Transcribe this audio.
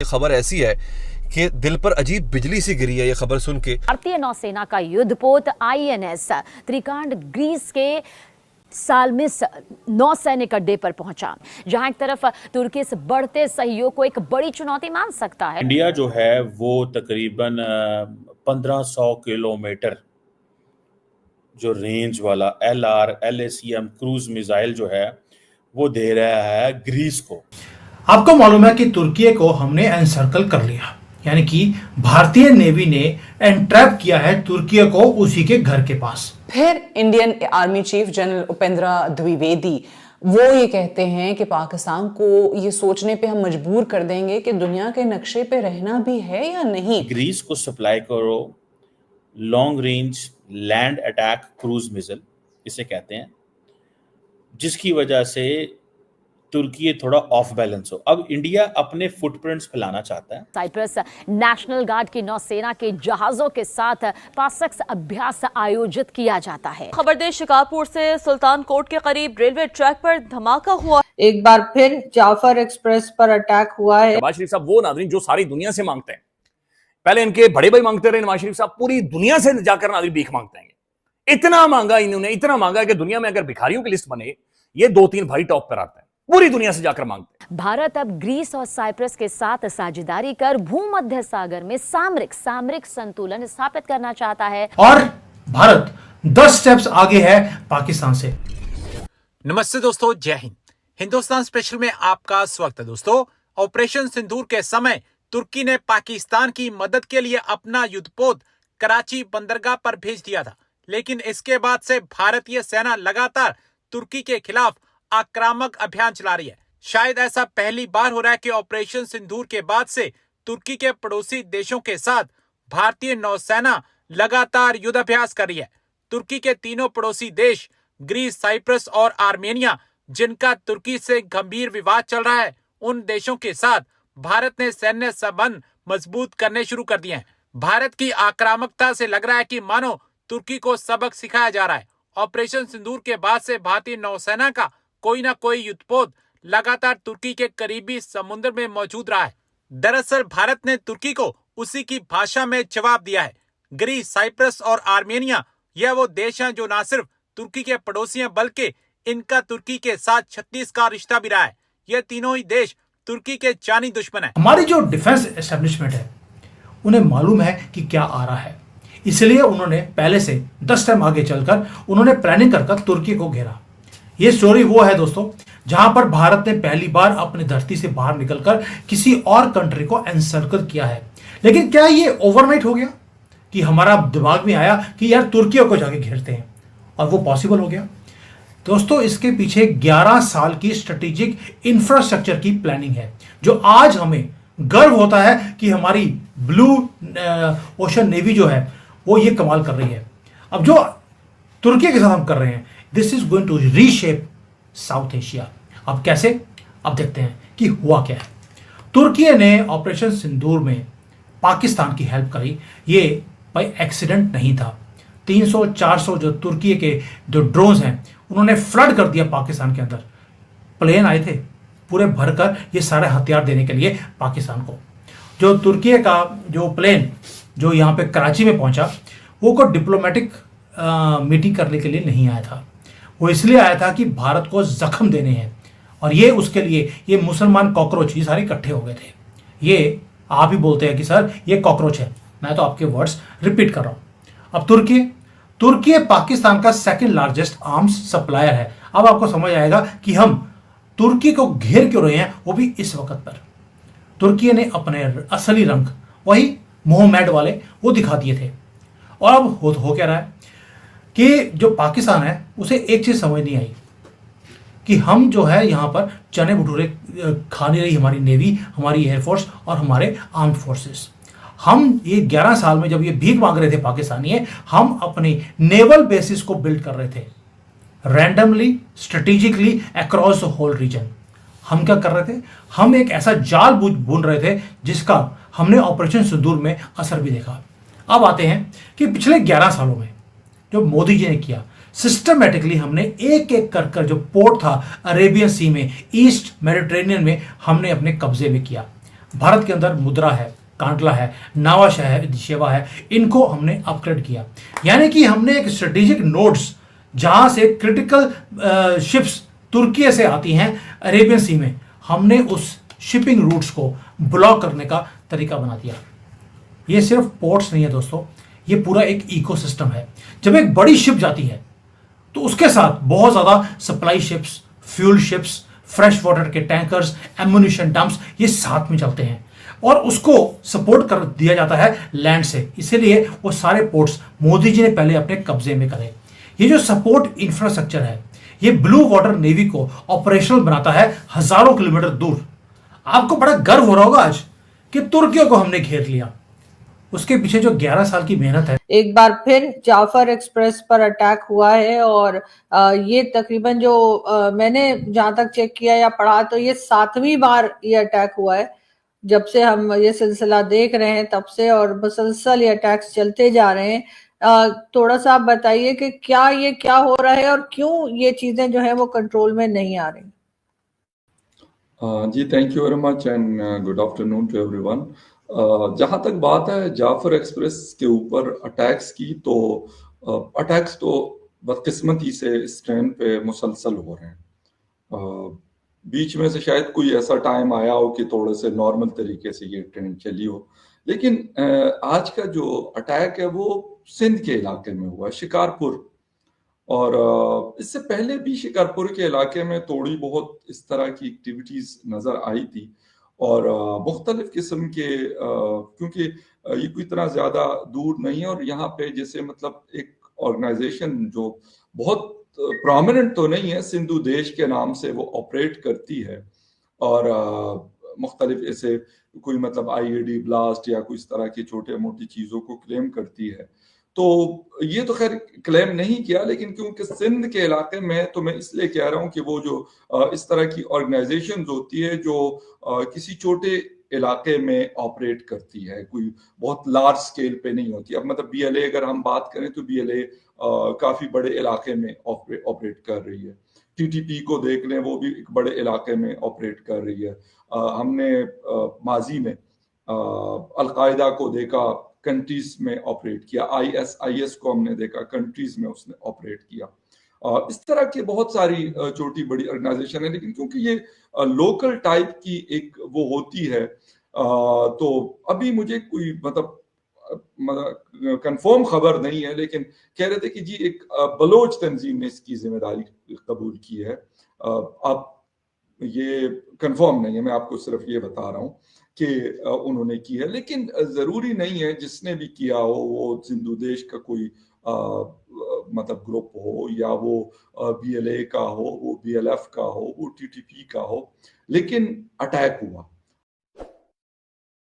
खबर ऐसी है कि दिल पर अजीब बिजली सी गिरी है ये खबर सुन के। भारतीय नौसेना का युद्धपोत INS त्रिकांड ग्रीस के सालमिस नौसैनिक अड्डे पर पहुंचा, जहां एक तरफ तुर्की से बढ़ते सहयोग को एक बड़ी चुनौती मान सकता है। इंडिया जो है वो तकरीबन 1500 किलोमीटर जो रेंज वाला LR LACM क्रूज मिसाइल जो है वो दे रहा है ग्रीस को। आपको मालूम है कि तुर्की को हमने एनसर्कल कर लिया, यानी कि भारतीय नेवी ने एंट्रैप किया है तुर्की को उसी के घर के पास। फिर Indian army chief general Upendra Dwivedi वो ये कहते हैं कि पाकिस्तान को ये सोचने पे हम मजबूर कर देंगे कि दुनिया के नक्शे पे रहना भी है या नहीं। ग्रीस को सप्लाई करो long range land attack cruise missile इसे कहते हैं, जिसकी वजह से तुर्की थोड़ा ऑफ बैलेंस हो। अब इंडिया अपने फुटप्रिंट्स फैलाना चाहता है। साइप्रस नेशनल गार्ड की नौसेना के जहाजों के साथ पासक्स अभ्यास आयोजित किया जाता है। खबर दे शिकारपुर से सुल्तानकोट के करीब रेलवे ट्रैक पर धमाका हुआ। एक बार फिर जाफर एक्सप्रेस पर अटैक हुआ है। नवाज शरीफ साहब वो नाज़रीन जो सारी दुनिया से मांगते हैं, पहले इनके बड़े भाई मांगते रहे, नवाज शरीफ साहब पूरी दुनिया से जाकर नाज़रीन भीख मांगते हैं। इतना मांगा इन्होंने, इतना मांगा कि दुनिया में अगर भिखारियों की लिस्ट बने ये 2-3 भाई टॉप पर आते हैं, पूरी दुनिया से जाकर मांगते हैं। भारत अब ग्रीस और साइप्रस के साथ साझेदारी कर भूमध्य सागर में सामरिक संतुलन स्थापित करना चाहता है और भारत 10 स्टेप्स आगे है पाकिस्तान से। नमस्ते दोस्तों, जय हिंद। हिंदुस्तान स्पेशल में आपका स्वागत है दोस्तों। ऑपरेशन सिंदूर के समय तुर्की ने पाकिस्तान की मदद के लिए अपना युद्धपोत कराची बंदरगाह पर भेज दिया था, लेकिन इसके बाद से भारतीय सेना लगातार तुर्की के खिलाफ आक्रामक अभियान चला रही है। शायद ऐसा पहली बार हो रहा है कि ऑपरेशन सिंदूर के बाद से तुर्की के पड़ोसी देशों के साथ भारतीय नौसेना लगातार युद्धाभ्यास कर रही है। तुर्की के तीनों पड़ोसी देश ग्रीस, साइप्रस और आर्मेनिया, जिनका तुर्की से गंभीर विवाद चल रहा है, उन देशों के साथ भारत ने सैन्य संबंध मजबूत करने शुरू कर दिए हैं। भारत की आक्रामकता से लग रहा है कि मानो तुर्की को सबक सिखाया जा रहा है। ऑपरेशन सिंदूर के बाद से भारतीय नौसेना का कोई ना कोई युद्धपोत लगातार तुर्की के करीबी समुद्र में मौजूद रहा है। दरअसल भारत ने तुर्की को उसी की भाषा में जवाब दिया है। ग्रीस, साइप्रस और आर्मेनिया यह वो देश हैं जो न सिर्फ तुर्की के पड़ोसी हैं, बल्कि इनका तुर्की के साथ 36 का रिश्ता भी रहा है। ये तीनों ही देश तुर्की के जानी दुश्मन है। हमारी जो डिफेंस एस्टेब्लिशमेंट है उन्हें मालूम है कि क्या आ रहा है, इसलिए उन्होंने पहले से 10 स्टेप आगे चलकर उन्होंने प्लानिंग कर तुर्की को घेरा। ये स्टोरी वो है दोस्तों जहां पर भारत ने पहली बार अपनी धरती से बाहर निकलकर किसी और कंट्री को एनसर्कल किया है। लेकिन क्या ये ओवरनाइट हो गया कि हमारा दिमाग में आया कि यार तुर्की को जाके घेरते हैं और वो पॉसिबल हो गया? दोस्तों इसके पीछे 11 साल की स्ट्रेटेजिक इंफ्रास्ट्रक्चर की प्लानिंग है, जो आज हमें गर्व होता है कि हमारी ब्लू ओशन नेवी जो है वो ये कमाल कर रही है। अब जो तुर्की के साथ हम कर रहे हैं, this is going to reshape South Asia. अब कैसे? अब देखते हैं कि हुआ क्या है। तुर्की ने ऑपरेशन सिंदूर में पाकिस्तान की हेल्प करी। ये भाई एक्सीडेंट नहीं था। 300-400 जो तुर्की के जो ड्रोन्स हैं उन्होंने फ्लड कर दिया पाकिस्तान के अंदर। प्लेन आए थे पूरे भरकर ये सारे हथियार देने के लिए पाकिस्तान को। जो तुर्की का जो प्लेन जो यहाँ पे कराची में पहुंचा, वो को डिप्लोमेटिक मीटिंग करने के लिए नहीं आया था। वो इसलिए आया था कि भारत को जख्म देने हैं, और ये उसके लिए ये मुसलमान कॉकरोच ये सारे इकट्ठे हो गए थे। ये आप ही बोलते हैं कि सर ये कॉकरोच है, मैं तो आपके वर्ड्स रिपीट कर रहा हूँ। अब तुर्की पाकिस्तान का सेकंड लार्जेस्ट आर्म्स सप्लायर है। अब आपको समझ आएगा कि हम तुर्की को घेर क्यों रहे हैं, वो भी इस वक्त पर। तुर्की ने अपने असली रंग वही मोहम्मद वाले वो दिखा दिए थे। और अब हो क्या रहा है कि जो पाकिस्तान है उसे एक चीज समझ नहीं आई कि हम जो है यहाँ पर चने भटूरे खा नहीं रही हमारी नेवी, हमारी एयरफोर्स और हमारे आर्म्ड फोर्सेस। हम ये 11 साल में जब ये भीख मांग रहे थे पाकिस्तानी, हम अपनी नेवल बेसिस को बिल्ड कर रहे थे randomly, strategically across the whole region. हम क्या कर रहे थे? हम एक ऐसा जाल बुन रहे थे जिसका हमने ऑपरेशन सिंदूर में असर भी देखा। अब आते हैं कि पिछले 11 सालों में जो मोदी जी ने किया, सिस्टमेटिकली हमने एक एक कर जो पोर्ट था अरेबियन सी में, ईस्ट मेडिटेरेनियन में, हमने अपने कब्जे में किया। भारत के अंदर मुद्रा है, कांडला है, नावाशा है, दिशेवा है, इनको हमने अपग्रेड किया। यानी कि हमने एक स्ट्रेटेजिक नोड्स जहां से क्रिटिकल शिप्स तुर्की से आती हैं अरेबियन सी में, हमने उस शिपिंग रूट्स को ब्लॉक करने का तरीका बना दिया। ये सिर्फ पोर्ट्स नहीं है दोस्तों, ये पूरा एक इकोसिस्टम है। जब एक बड़ी शिप जाती है तो उसके साथ बहुत ज़्यादा supply ships, fuel ships, fresh water के टैंकर्स, एम्यूनिशन डंप्स, ये साथ में चलते हैं और उसको सपोर्ट कर दिया जाता है लैंड से। इसीलिए वो सारे पोर्ट्स मोदी जी ने पहले अपने कब्जे में करे। ये जो सपोर्ट इंफ्रास्ट्रक्चर है, ये ब्लू वाटर नेवी को ऑपरेशनल बनाता है हजारों किलोमीटर दूर। आपको बड़ा गर्व हो रहा होगा आज कि तुर्कियों को हमने घेर लिया। उसके पीछे जो 11 साल की मेहनत है। एक बार फिर जाफर एक्सप्रेस पर अटैक हुआ है और ये तकरीबन जो मैंने जहां तक चेक किया या पढ़ा तो ये 7वीं बार ये अटैक हुआ है। जब से हम ये सिलसिला देख रहे हैं तब से, और मुसलसल ये अटैक्स चलते जा रहे हैं। थोड़ा सा आप बताइए कि क्या हो रहा है और क्यों ये चीजें जो है वो कंट्रोल में नहीं आ रही। जी thank you very much and good afternoon to everyone. जहाँ तक बात है जाफर एक्सप्रेस के ऊपर अटैक्स की, तो अटैक्स तो बदकिस्मती से इस ट्रेन पे मुसलसल हो रहे हैं। बीच में से शायद कोई ऐसा टाइम आया हो कि थोड़े से नॉर्मल तरीके से ये ट्रेन चली हो, लेकिन आज का जो अटैक है वो सिंध के इलाके में हुआ, शिकारपुर। और इससे पहले भी शिकारपुर के इलाके में थोड़ी बहुत इस तरह की एक्टिविटीज नजर आई थी और मुख्तलिफ किस्म के, क्योंकि ये कोई इतना ज्यादा दूर नहीं है और यहाँ पे जैसे मतलब एक ऑर्गेनाइजेशन जो बहुत प्रोमिनेंट तो नहीं है, सिंधु देश के नाम से वो ऑपरेट करती है और मुख्तलिफ ऐसे कोई मतलब आईईडी ब्लास्ट या कोई इस तरह की छोटे मोटी चीजों को क्लेम करती है। तो ये तो खैर क्लेम नहीं किया, लेकिन क्योंकि सिंध के इलाके में, तो मैं इसलिए कह रहा हूँ कि वो जो इस तरह की ऑर्गेनाइजेशन होती है जो किसी छोटे इलाके में ऑपरेट करती है, कोई बहुत लार्ज स्केल पे नहीं होती। अब मतलब बीएलए अगर हम बात करें तो बीएलए काफी बड़े इलाके में ऑपरेट कर रही है। टीटीपी को देख लें, वो भी एक बड़े इलाके में ऑपरेट कर रही है। हमने माजी में अलकायदा को देखा कंट्रीज में ऑपरेट किया, आईएस को हमने देखा कंट्रीज में उसने ऑपरेट किया। इस तरह की बहुत सारी छोटी बड़ी ऑर्गेनाइजेशन है, लेकिन क्योंकि ये लोकल टाइप की एक वो होती है, तो अभी मुझे कोई मतलब कंफर्म खबर नहीं है, लेकिन कह रहे थे कि जी एक बलोच तंजीम ने इसकी जिम्मेदारी कबूल की है। अब ये कंफर्म नहीं है, मैं आपको सिर्फ ये बता रहा हूँ कि उन्होंने की है, लेकिन जरूरी नहीं है जिसने भी किया हो वो सिंधु देश का कोई मतलब ग्रुप हो, या वो बीएलए का हो, वो बीएलएफ का हो, वो टीटीपी का हो, लेकिन अटैक हुआ।